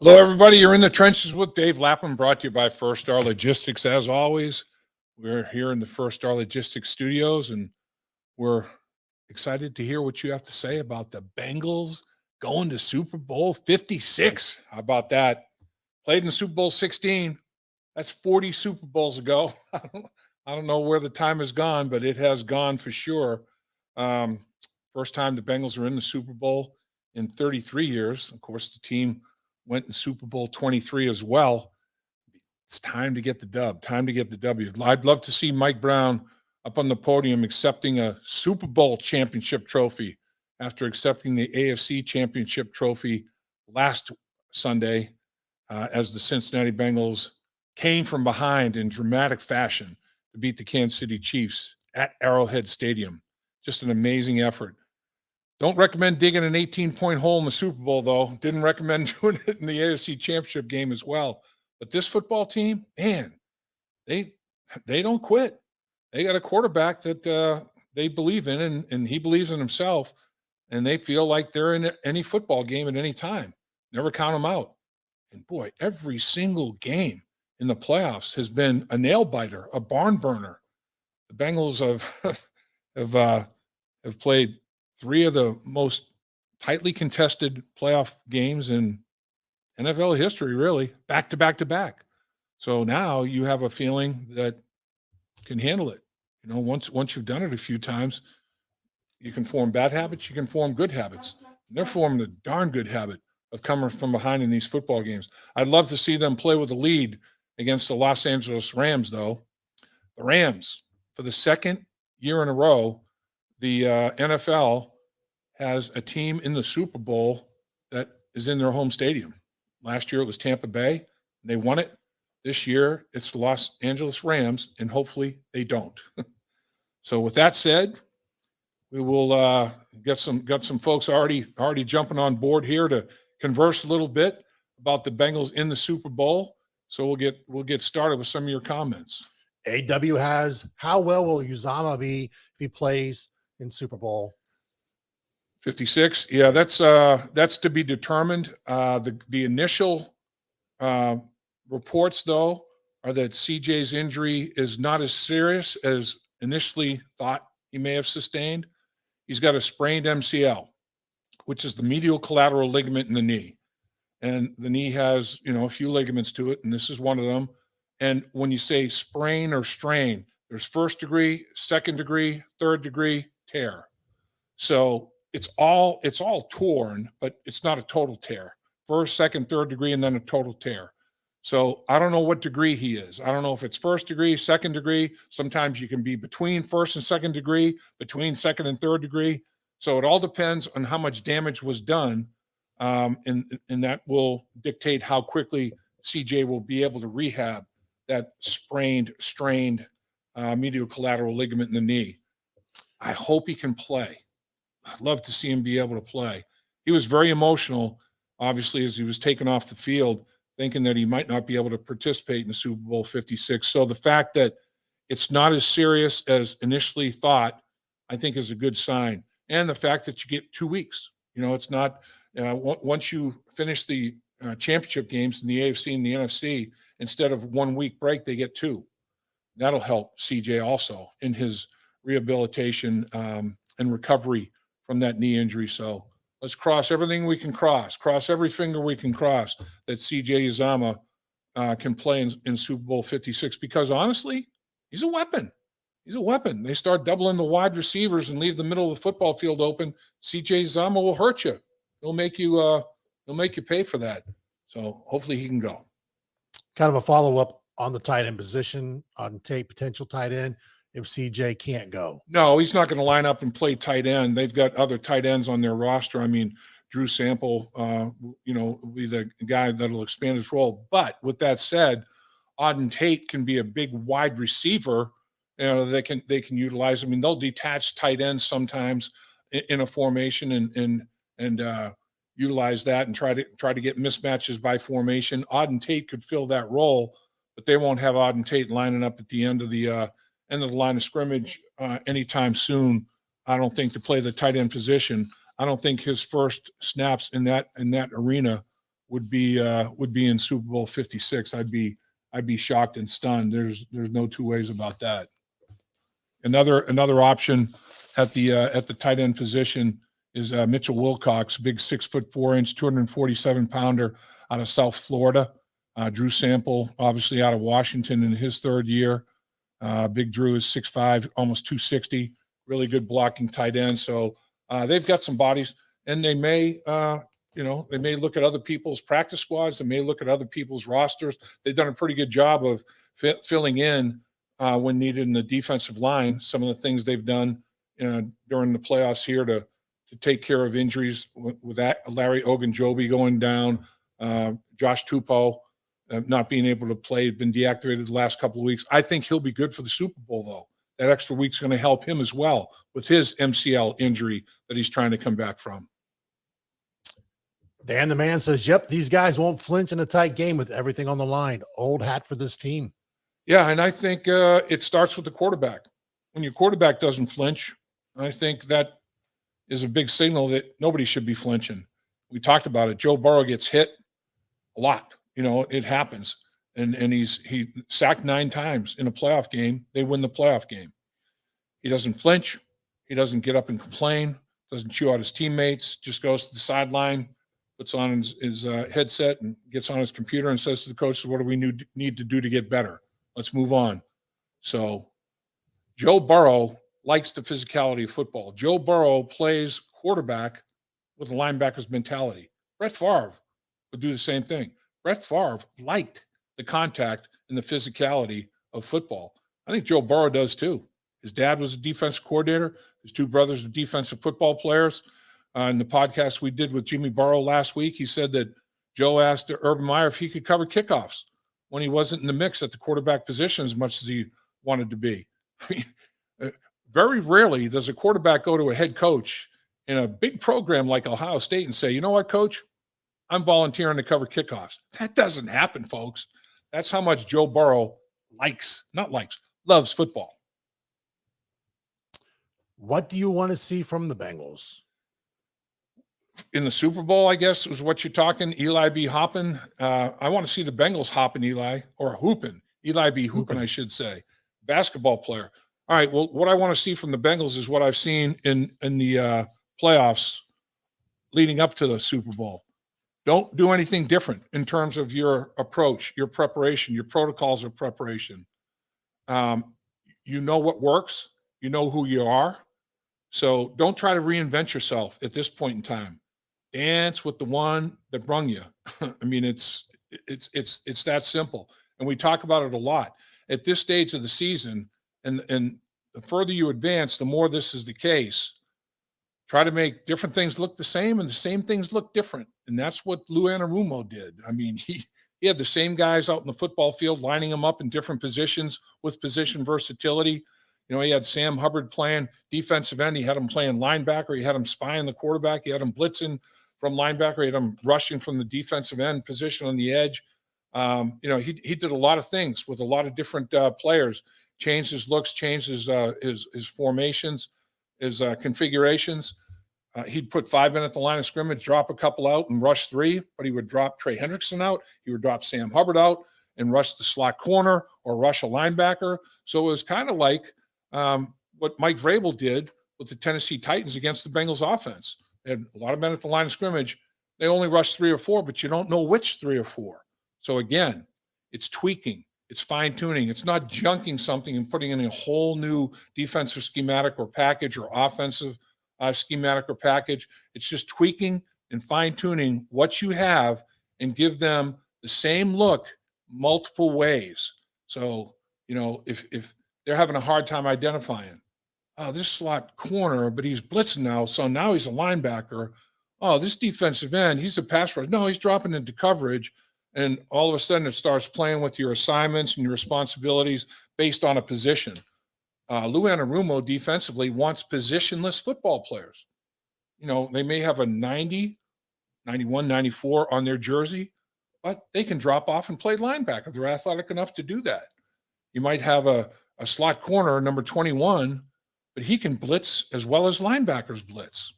Hello, everybody. You're in the trenches with Dave Lapham, brought to you by First Star Logistics. As always, we're here in the First Star Logistics studios, and we're excited to hear what you have to say about the Bengals going to Super Bowl 56. How about that? Played in Super Bowl 16. That's 40 Super Bowls ago. I don't know where the time has gone, but it has gone for sure. First time the Bengals were in the Super Bowl in 33 years. Of course, the team went in Super Bowl 23 as well. It's time to get the dub, time to get the W. I'd love to see Mike Brown up on the podium accepting a Super Bowl championship trophy after accepting the AFC championship trophy last Sunday as the Cincinnati Bengals came from behind in dramatic fashion to beat the Kansas City Chiefs at Arrowhead Stadium. Just an amazing effort. Don't recommend digging an 18-point hole in the Super Bowl, though. Didn't recommend doing it in the AFC Championship game as well. But this football team, man, they don't quit. They got a quarterback that they believe in, and he believes in himself, and they feel like they're in any football game at any time. Never count them out. And, boy, every single game in the playoffs has been a nail-biter, a barn burner. The Bengals have played three of the most tightly contested playoff games in NFL history, really, back to back to back. So now you have a feeling that can handle it. You know, once you've done it a few times, you can form bad habits, you can form good habits. And they're forming a darn good habit of coming from behind in these football games. I'd love to see them play with a lead against the Los Angeles Rams, though. The Rams, for the second year in a row, the NFL has a team in the Super Bowl that is in their home stadium. Last year it was Tampa Bay, and they won it. This year it's the Los Angeles Rams, and hopefully they don't. So with that said, we will get some folks already jumping on board here to converse a little bit about the Bengals in the Super Bowl. So we'll get started with some of your comments. AW has, how well will Uzama be if he plays in Super Bowl 56? Yeah, that's to be determined. The initial reports, though, are that CJ's injury is not as serious as initially thought he may have sustained. He's got a sprained MCL, which is the medial collateral ligament in the knee. And the knee has, a few ligaments to it, and this is one of them. And when you say sprain or strain, there's first degree, second degree, third degree tear. So it's all torn, but it's not a total tear. First, second, third degree, and then a total tear. So I don't know what degree he is. I don't know if it's first degree, second degree. Sometimes you can be between first and second degree, between second and third degree. So it all depends on how much damage was done, and that will dictate how quickly CJ will be able to rehab that strained medial collateral ligament in the knee. I hope he can play. I'd love to see him be able to play. He was very emotional, obviously, as he was taken off the field, thinking that he might not be able to participate in Super Bowl 56. So the fact that it's not as serious as initially thought, I think is a good sign. And the fact that you get 2 weeks. It's not once you finish the championship games in the AFC and the NFC, instead of 1 week break, they get 2. That'll help CJ also in his rehabilitation and recovery from that knee injury. So let's cross everything we can cross every finger we can cross that CJ Uzama can play in Super Bowl 56, because honestly, he's a weapon. He's a weapon. They start doubling the wide receivers and leave the middle of the football field open. CJ Uzama will hurt you. He'll make you pay for that. So hopefully he can go. kind of a follow-up on the tight end position on potential tight end if CJ can't go? No, he's not going to line up and play tight end. They've got other tight ends on their roster. I mean, Drew Sample, will be the guy that'll expand his role. But with that said, Auden Tate can be a big wide receiver. They can utilize. I mean, they'll detach tight ends sometimes in a formation and utilize that and try to get mismatches by formation. Auden Tate could fill that role, but they won't have Auden Tate lining up at the end of the line of scrimmage anytime soon. I don't think, to play the tight end position. I don't think his first snaps in that arena would be in Super Bowl 56. I'd be shocked and stunned. There's no two ways about that. Another option at the tight end position is Mitchell Wilcox, big 6'4", 247 pounder out of South Florida. Drew Sample, obviously out of Washington in his third year. Big Drew is 6'5", almost 260. Really good blocking tight end. So they've got some bodies, and they may they may look at other people's practice squads. They may look at other people's rosters. They've done a pretty good job of filling in when needed in the defensive line. Some of the things they've done during the playoffs here to take care of injuries with that Larry Ogunjobi going down, Josh Tupou not being able to play, been deactivated the last couple of weeks. I think he'll be good for the Super Bowl, though. That extra week's going to help him as well with his MCL injury that he's trying to come back from. Dan the man says, yep, these guys won't flinch in a tight game with everything on the line. Old hat for this team. Yeah, and I think it starts with the quarterback. When your quarterback doesn't flinch, I think that is a big signal that nobody should be flinching. We talked about it. Joe Burrow gets hit a lot. It happens. And he sacked 9 times in a playoff game. They win the playoff game. He doesn't flinch. He doesn't get up and complain. Doesn't chew out his teammates. Just goes to the sideline, puts on his headset and gets on his computer and says to the coaches, what do we need to do to get better? Let's move on. So Joe Burrow likes the physicality of football. Joe Burrow plays quarterback with a linebacker's mentality. Brett Favre would do the same thing. Brett Favre liked the contact and the physicality of football. I think Joe Burrow does too. His dad was a defensive coordinator. His 2 brothers are defensive football players. In the podcast we did with Jimmy Burrow last week, he said that Joe asked Urban Meyer if he could cover kickoffs when he wasn't in the mix at the quarterback position as much as he wanted to be. I mean, very rarely does a quarterback go to a head coach in a big program like Ohio State and say, you know what, coach, I'm volunteering to cover kickoffs. That doesn't happen, folks. That's how much Joe Burrow loves football. What do you want to see from the Bengals? In the Super Bowl, I guess, was what you're talking. Eli be hopping. I want to see the Bengals hopping Eli, or hooping. Eli be hooping, I should say. Basketball player. All right, well, what I want to see from the Bengals is what I've seen in the playoffs leading up to the Super Bowl. Don't do anything different in terms of your approach, your preparation, your protocols of preparation. You know what works. You know who you are. So don't try to reinvent yourself at this point in time. Dance with the one that brung you. I mean, it's that simple. And we talk about it a lot. At this stage of the season, and the further you advance, the more this is the case. Try to make different things look the same and the same things look different. And that's what Lou Anarumo did. I mean, he had the same guys out in the football field, lining them up in different positions with position versatility. He had Sam Hubbard playing defensive end. He had him playing linebacker. He had him spying the quarterback. He had him blitzing from linebacker. He had him rushing from the defensive end position on the edge. He did a lot of things with a lot of different players, changed his looks, changed his formations, his configurations. He'd put 5 men at the line of scrimmage, drop a couple out and rush 3, but he would drop Trey Hendrickson out. He would drop Sam Hubbard out and rush the slot corner or rush a linebacker. So it was kind of like what Mike Vrabel did with the Tennessee Titans against the Bengals offense. They had a lot of men at the line of scrimmage. They only rushed 3 or 4, but you don't know which 3 or 4. So again, it's tweaking. It's fine-tuning. It's not junking something and putting in a whole new defensive schematic or package or offensive schematic or package. It's just tweaking and fine-tuning what you have and give them the same look multiple ways. So, if they're having a hard time identifying, oh, this slot corner, but he's blitzing now, so now he's a linebacker. Oh, this defensive end, he's a pass rusher. No, he's dropping into coverage. And all of a sudden it starts playing with your assignments and your responsibilities based on a position. Lou Anarumo defensively wants positionless football players. They may have a 90, 91, 94 on their jersey, but they can drop off and play linebacker. They're athletic enough to do that. You might have a slot corner, number 21, but he can blitz as well as linebackers blitz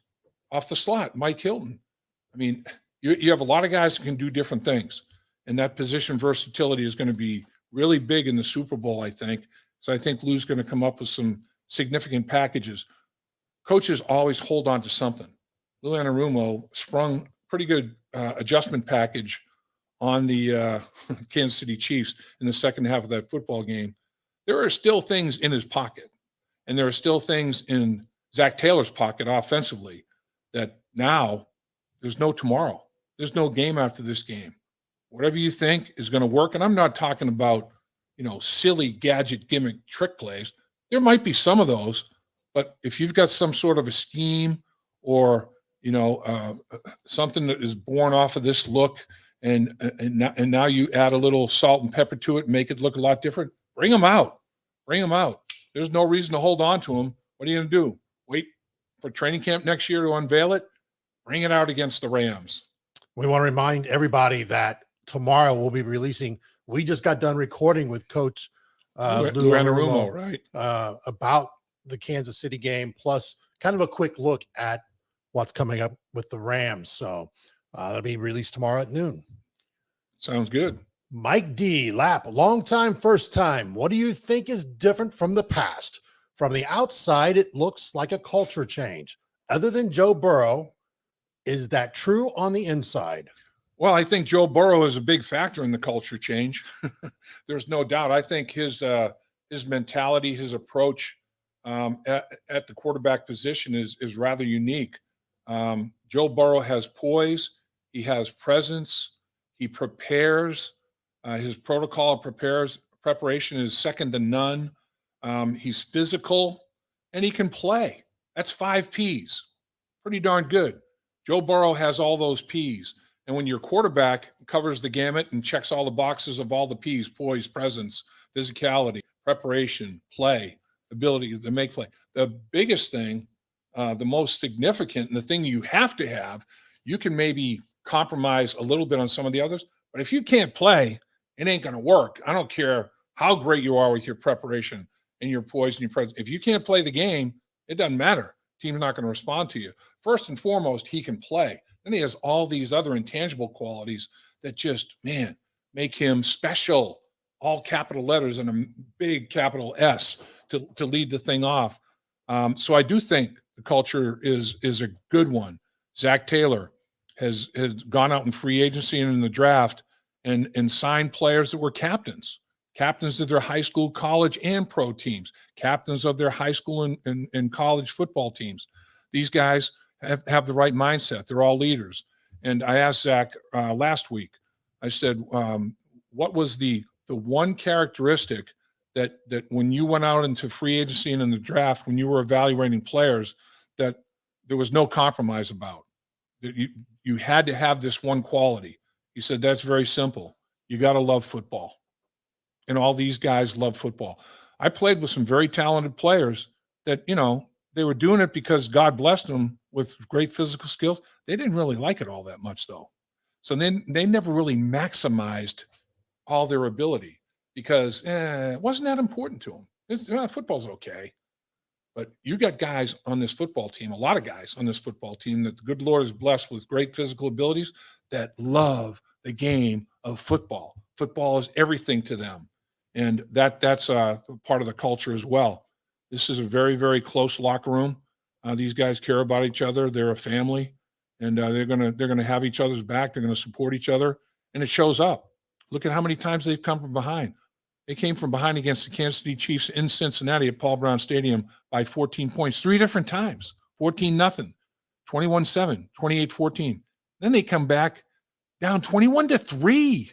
off the slot. Mike Hilton. I mean, You have a lot of guys who can do different things, and that position versatility is going to be really big in the Super Bowl, I think. So I think Lou's going to come up with some significant packages. Coaches always hold on to something. Lou Anarumo sprung pretty good adjustment package on the Kansas City Chiefs in the second half of that football game. There are still things in his pocket, and there are still things in Zach Taylor's pocket offensively that now there's no tomorrow. There's no game after this game. Whatever you think is going to work, and I'm not talking about, silly gadget gimmick trick plays. There might be some of those, but if you've got some sort of a scheme or, something that is born off of this look and now you add a little salt and pepper to it and make it look a lot different, bring them out. Bring them out. There's no reason to hold on to them. What are you going to do? Wait for training camp next year to unveil it? Bring it out against the Rams. We want to remind everybody that tomorrow we'll be releasing. We just got done recording with Coach Lou Anarumo, right? About the Kansas City game, plus kind of a quick look at what's coming up with the Rams. So that'll be released tomorrow at noon. Sounds good. Mike D. Lap, long time, first time. What do you think is different from the past? From the outside, it looks like a culture change. Other than Joe Burrow, is that true on the inside? Well, I think Joe Burrow is a big factor in the culture change. There's no doubt. I think his mentality, his approach at the quarterback position is rather unique. Joe Burrow has poise. He has presence. He prepares. His protocol of preparation is second to none. He's physical, and he can play. That's 5 Ps. Pretty darn good. Joe Burrow has all those Ps. And when your quarterback covers the gamut and checks all the boxes of all the Ps, poise, presence, physicality, preparation, play, ability to make play, the biggest thing, the most significant, and the thing you have to have, you can maybe compromise a little bit on some of the others. But if you can't play, it ain't going to work. I don't care how great you are with your preparation and your poise and your presence. If you can't play the game, it doesn't matter. Team's not going to respond to you. First and foremost, he can play. Then he has all these other intangible qualities that just, make him special. All capital letters and a big capital S to lead the thing off. So I do think the culture is a good one. Zach Taylor has gone out in free agency and in the draft and signed players that were captains of their high school, college, and pro teams, captains of their high school and college football teams. These guys have the right mindset. They're all leaders. And I asked Zach last week, I said, what was the one characteristic that when you went out into free agency and in the draft, when you were evaluating players, that there was no compromise about? That you had to have this one quality. He said, that's very simple. You got to love football. And all these guys love football. I played with some very talented players that, they were doing it because God blessed them with great physical skills. They didn't really like it all that much, though. So then they never really maximized all their ability because it wasn't that important to them. Football's okay. But you got guys on this football team, a lot of guys on this football team that the good Lord is blessed with great physical abilities that love the game of football. Football is everything to them. And that's part of the culture as well. This is a very, very close locker room. These guys care about each other. They're a family, and they're gonna have each other's back. They're gonna support each other, and it shows up. Look at how many times they've come from behind. They came from behind against the Kansas City Chiefs in Cincinnati at Paul Brown Stadium by 14 points 3 different times, 14-0, 21-7, 28-14. Then they come back down 21-3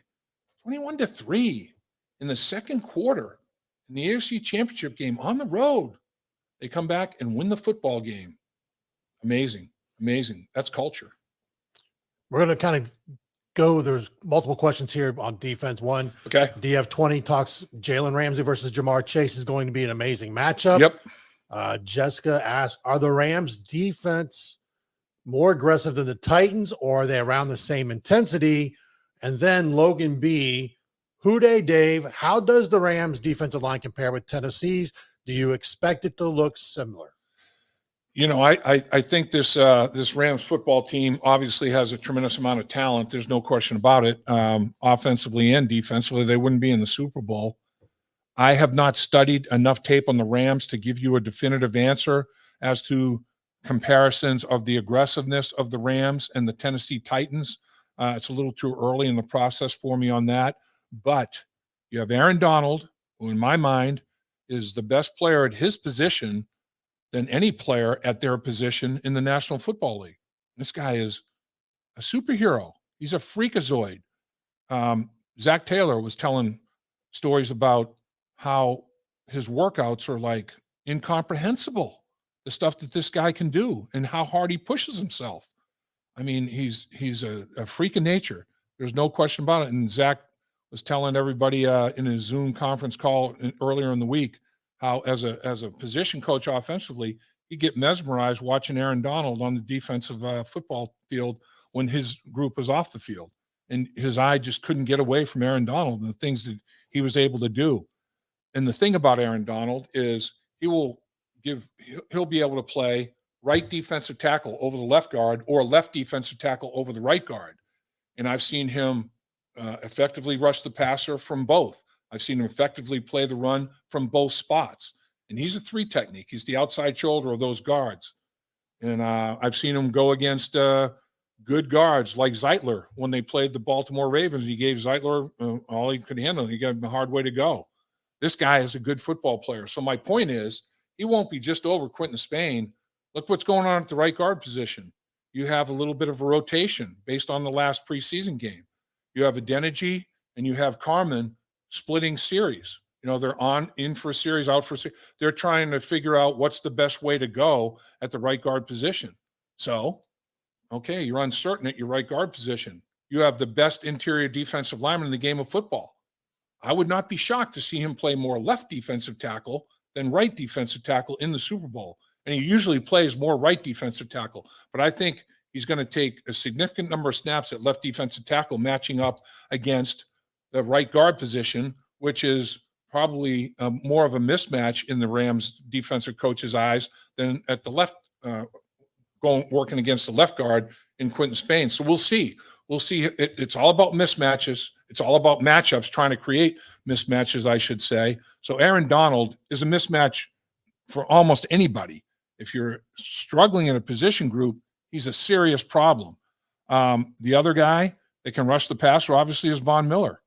in the second quarter in the AFC Championship game on the road. They come back and win the football game. Amazing. That's culture. We're going to kind of go. There's multiple questions here on defense. One, okay. DF20 talks Jalen Ramsey versus Jamar Chase is going to be an amazing matchup. Yep. Jessica asks, are the Rams defense more aggressive than the Titans, or are they around the same intensity? And then Logan B, Houday Dave, how does the Rams defensive line compare with Tennessee's? Do you expect it to look similar? I think this Rams football team obviously has a tremendous amount of talent. There's no question about it. Offensively and defensively, they wouldn't be in the Super Bowl. I have not studied enough tape on the Rams to give you a definitive answer as to comparisons of the aggressiveness of the Rams and the Tennessee Titans. It's a little too early in the process for me on that. But you have Aaron Donald, who in my mind is the best player at his position than any player at their position in the National Football League. This guy is a superhero. He's a freakazoid. Zach Taylor was telling stories about how his workouts are like incomprehensible, the stuff that this guy can do and how hard he pushes himself. I mean, he's a freak of nature. There's no question about it. And Zach was telling everybody in his Zoom conference call earlier in the week how as a position coach offensively, he'd get mesmerized watching Aaron Donald on the defensive football field when his group was off the field. And his eye just couldn't get away from Aaron Donald and the things that he was able to do. And the thing about Aaron Donald is he'll be able to play right defensive tackle over the left guard or left defensive tackle over the right guard. And I've seen him effectively rush the passer from both. I've seen him effectively play the run from both spots. And he's a 3 technique. He's the outside shoulder of those guards. And I've seen him go against good guards like Zeitler when they played the Baltimore Ravens. He gave Zeitler all he could handle. He gave him a hard way to go. This guy is a good football player. So my point is, he won't be just over Quentin Spain. Look what's going on at the right guard position. You have a little bit of a rotation based on the last preseason game. You have Adeniji and you have Carmen splitting series. They're in for a series, out for a series. They're trying to figure out what's the best way to go at the right guard position. So, okay, you're uncertain at your right guard position. You have the best interior defensive lineman in the game of football. I would not be shocked to see him play more left defensive tackle than right defensive tackle in the Super Bowl. And he usually plays more right defensive tackle. But I think he's going to take a significant number of snaps at left defensive tackle matching up against the right guard position, which is probably more of a mismatch in the Rams defensive coach's eyes than at the left, working against the left guard in Quentin Spain. So we'll see. We'll see. It's all about mismatches. It's all about matchups, trying to create mismatches, I should say. So Aaron Donald is a mismatch for almost anybody. If you're struggling in a position group, he's a serious problem. The other guy that can rush the passer, obviously, is Von Miller.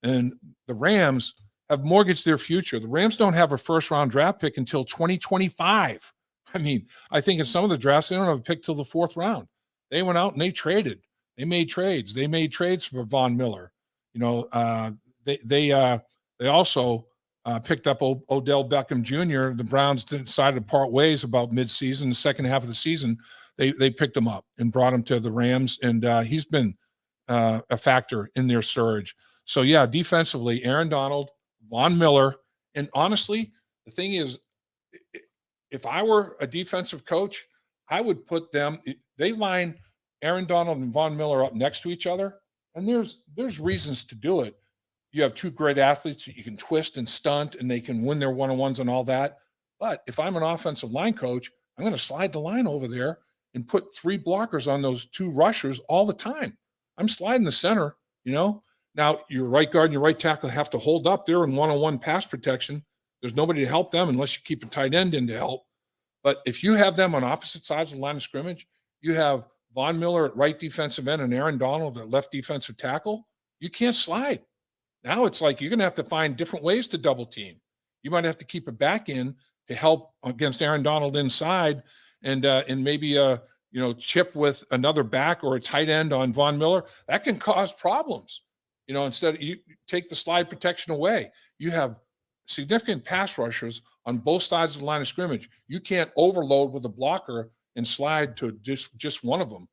And the Rams have mortgaged their future. The Rams don't have a first-round draft pick until 2025. I mean, I think in some of the drafts, they don't have a pick till the 4th round. They went out and they traded. They made trades. They made trades for Von Miller. They also picked up Odell Beckham Jr. The Browns decided to part ways about midseason. The second half of the season, they picked him up and brought him to the Rams, and he's been a factor in their surge. So, yeah, defensively, Aaron Donald, Von Miller, and honestly, the thing is, if I were a defensive coach, I would put them – they line Aaron Donald and Von Miller up next to each other, and there's reasons to do it. You have 2 great athletes that you can twist and stunt, and they can win their one-on-ones and all that. But if I'm an offensive line coach, I'm going to slide the line over there and put 3 blockers on those 2 rushers all the time. I'm sliding the center, Now, your right guard and your right tackle have to hold up there in one-on-one pass protection. There's nobody to help them unless you keep a tight end in to help. But if you have them on opposite sides of the line of scrimmage, you have Von Miller at right defensive end and Aaron Donald at left defensive tackle, you can't slide. Now it's like you're going to have to find different ways to double team. You might have to keep a back in to help against Aaron Donald inside and maybe chip with another back or a tight end on Von Miller. That can cause problems. Instead of you take the slide protection away, you have significant pass rushers on both sides of the line of scrimmage. You can't overload with a blocker and slide to just one of them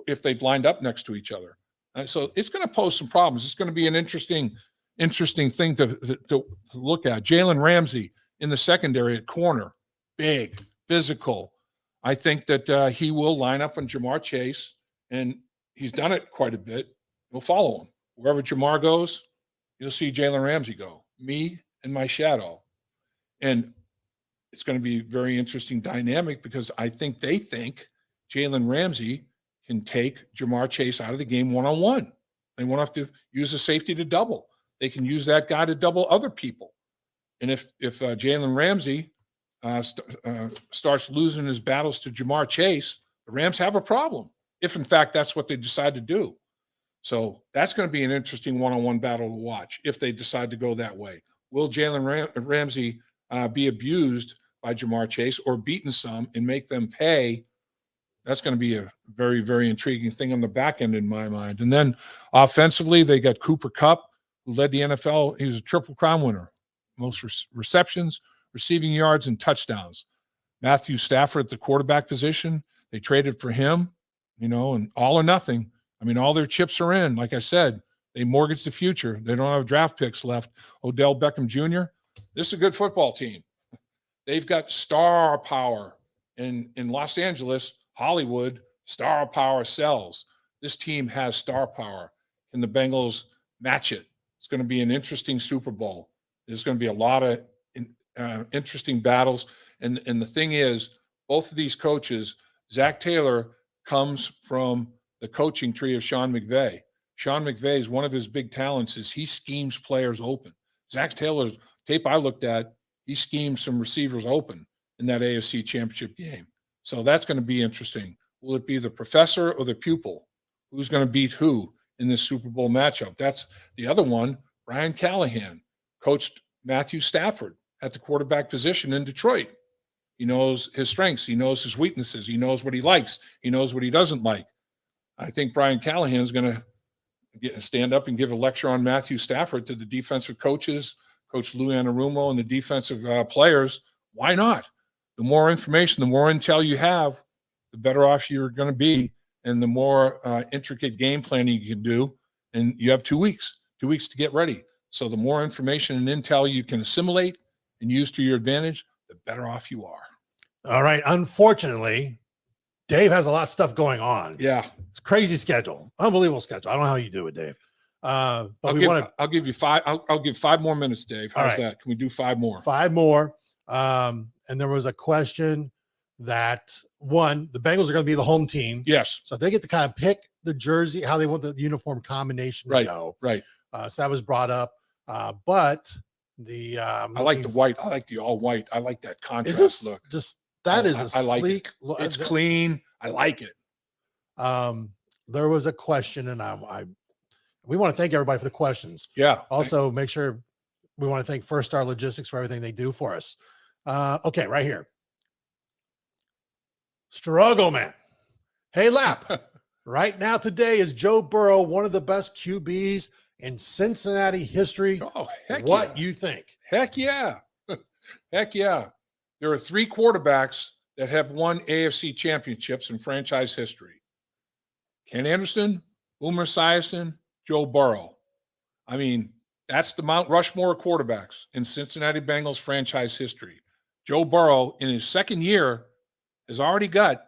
if they've lined up next to each other. So it's going to pose some problems. It's going to be an interesting thing to look at. Jalen Ramsey in the secondary at corner, big, physical. I think that he will line up on Jamar Chase, and he's done it quite a bit. He'll follow him. Wherever Jamar goes, you'll see Jalen Ramsey go. Me and my shadow. And it's going to be very interesting dynamic because I think they think Jalen Ramsey can take Jamar Chase out of the game one-on-one. They won't have to use a safety to double. They can use that guy to double other people. And if Jalen Ramsey starts losing his battles to Jamar Chase, the Rams have a problem, if in fact that's what they decide to do. So that's going to be an interesting one-on-one battle to watch if they decide to go that way. Will Jalen Ramsey be abused by Jamar Chase or beaten some and make them pay? That's going to be a very, very intriguing thing on the back end in my mind. And then offensively, they got Cooper Kupp, who led the NFL. He was a Triple Crown winner, most receptions, receiving yards, and touchdowns. Matthew Stafford at the quarterback position, they traded for him, and all or nothing. I mean, all their chips are in. Like I said, they mortgaged the future. They don't have draft picks left. Odell Beckham Jr., this is a good football team. They've got star power in Los Angeles. Hollywood, star power sells. This team has star power. Can the Bengals match it? It's going to be an interesting Super Bowl. There's going to be a lot of interesting battles. And the thing is, both of these coaches, Zach Taylor comes from the coaching tree of Sean McVay. Sean McVay's one of his big talents is he schemes players open. Zach Taylor's tape I looked at, he schemed some receivers open in that AFC Championship game. So that's going to be interesting. Will it be the professor or the pupil? Who's going to beat who in this Super Bowl matchup? That's the other one. Brian Callahan coached Matthew Stafford at the quarterback position in Detroit. He knows his strengths. He knows his weaknesses. He knows what he likes. He knows what he doesn't like. I think Brian Callahan is going to stand up and give a lecture on Matthew Stafford to the defensive coaches, Coach Lou Anarumo, and the defensive players. Why not? The more information, the more intel you have, the better off you're going to be, and the more intricate game planning you can do. And you have 2 weeks to get ready. So the more information and intel you can assimilate and use to your advantage, the better off you are. All right. Unfortunately, Dave has a lot of stuff going on. Yeah. It's a crazy schedule. Unbelievable schedule. I don't know how you do it, Dave. But I'll give you 5 more minutes, Dave. How's that? Can we do 5 more? 5 more. And there was a question that the Bengals are going to be the home team. Yes. So they get to kind of pick the jersey, how they want the uniform combination to go. Right. So that was brought up. But I like the white. I like the all white. I like that contrast look. I like sleek. it. Look. It's clean. I like it. There was a question, and we want to thank everybody for the questions. Yeah. Also, make sure we want to thank First Star Logistics for everything they do for us. Okay, right here. Struggle man. Hey, Lap. Right now, today is Joe Burrow, one of the best QBs in Cincinnati history. Oh, heck what yeah. you think? Heck yeah. Heck yeah. There are 3 quarterbacks that have won AFC championships in franchise history. Ken Anderson, Boomer Esiason, Joe Burrow. I mean, that's the Mount Rushmore of quarterbacks in Cincinnati Bengals franchise history. Joe Burrow, in his second year, has already got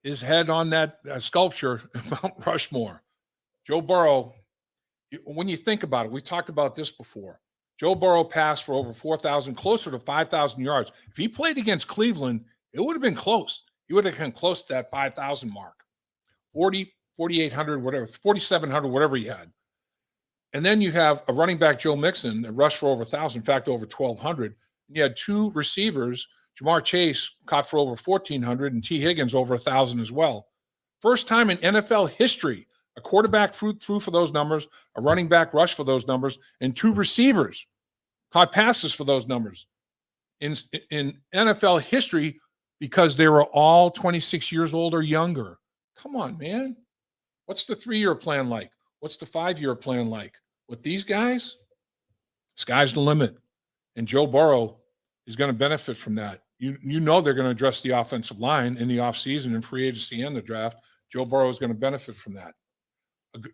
his head on that sculpture of Mount Rushmore. Joe Burrow, when you think about it, we talked about this before. Joe Burrow passed for over 4,000, closer to 5,000 yards. If he played against Cleveland, it would have been close. He would have come close to that 5,000 mark. 4,800, whatever, 4,700, whatever he had. And then you have a running back, Joe Mixon, that rushed for over 1,000, in fact, over 1,200. And you had 2 receivers, Jamar Chase caught for over 1,400 and T. Higgins over 1,000 as well. First time in NFL history, a quarterback threw for those numbers, a running back rushed for those numbers, and 2 receivers caught passes for those numbers. In NFL history, because they were all 26 years old or younger. Come on, man. What's the 3-year plan like? What's the 5-year plan like? With these guys, sky's the limit. And Joe Burrow is going to benefit from that. You know they're going to address the offensive line in the offseason and free agency and the draft. Joe Burrow is going to benefit from that.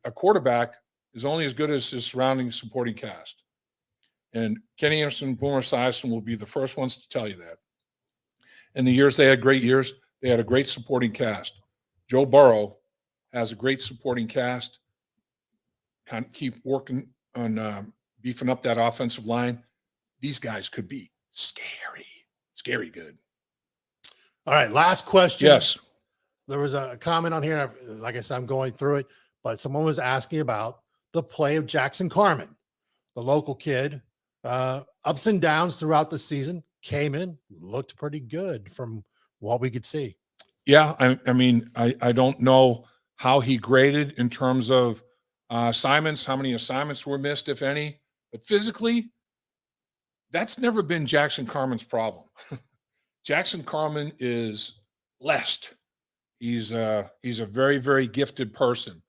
A quarterback is only as good as his surrounding supporting cast. And Kenny Anderson, Boomer Esiason will be the first ones to tell you that. In the years they had great years, they had a great supporting cast. Joe Burrow has a great supporting cast. Kind of keep working on beefing up that offensive line. These guys could be scary. Scary good. All right, last question. Yes. There was a comment on here. Like I said, I'm going through it, but someone was asking about the play of Jackson Carman, the local kid. Ups and downs throughout the season, came in, looked pretty good from what we could see. Yeah, I mean, I don't know how he graded in terms of assignments, how many assignments were missed, if any, but physically, that's never been Jackson Carman's problem. Jackson Carman is blessed. He's a very, very gifted person.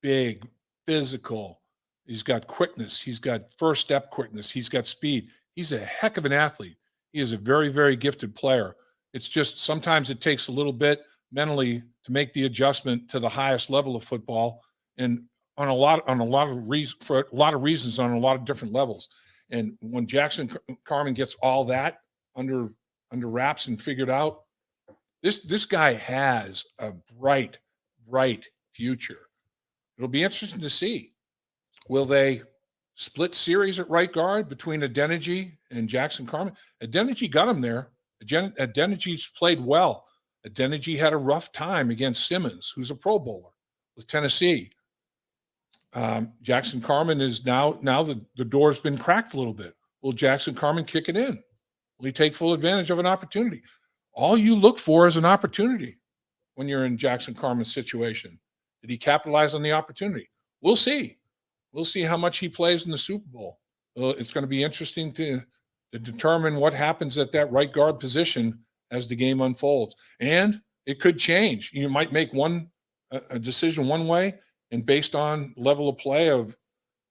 Big, physical. He's got quickness. He's got first step quickness. He's got speed. He's a heck of an athlete. He is a very, very gifted player. It's just sometimes it takes a little bit mentally to make the adjustment to the highest level of football, and for a lot of reasons on a lot of different levels. And when Jackson Carman gets all that under wraps and figured out, this guy has a bright future. It'll be interesting to see. Will they split series at right guard between Adeniji and Jackson Carman? Adeniji got him there. Adeniji's played well. Adeniji had a rough time against Simmons, who's a Pro Bowler with Tennessee. Jackson Carman is now the door's been cracked a little bit. Will Jackson Carman kick it in? Will he take full advantage of an opportunity? All you look for is an opportunity when you're in Jackson Carman's situation. Did he capitalize on the opportunity? We'll see. We'll see how much he plays in the Super Bowl. It's going to be interesting to determine what happens at that right guard position as the game unfolds. And it could change. You might make a decision one way, and based on level of play of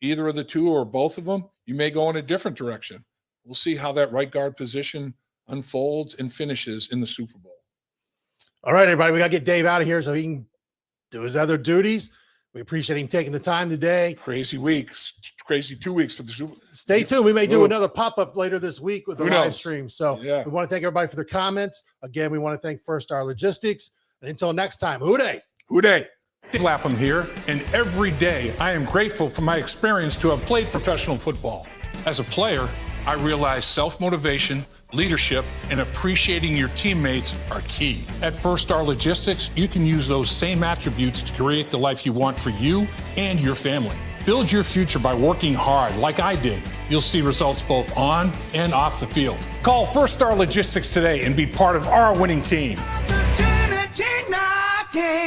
either of the two or both of them, you may go in a different direction. We'll see how that right guard position unfolds and finishes in the Super Bowl. All right, everybody, we got to get Dave out of here so he can do his other duties. We appreciate him taking the time today. Crazy weeks, crazy 2 weeks for the Super Bowl. Stay tuned. We may do another pop-up later this week with the live stream. So yeah. We want to thank everybody for their comments. Again, we want to thank First Star Logistics. And until next time, Hooday. Hooday. Lapham here, and every day I am grateful for my experience to have played professional football. As a player, I realized self-motivation, leadership, and appreciating your teammates are key. At First Star Logistics, you can use those same attributes to create the life you want for you and your family. Build your future by working hard like I did. You'll see results both on and off the field. Call First Star Logistics today and be part of our winning team. Opportunity knocking.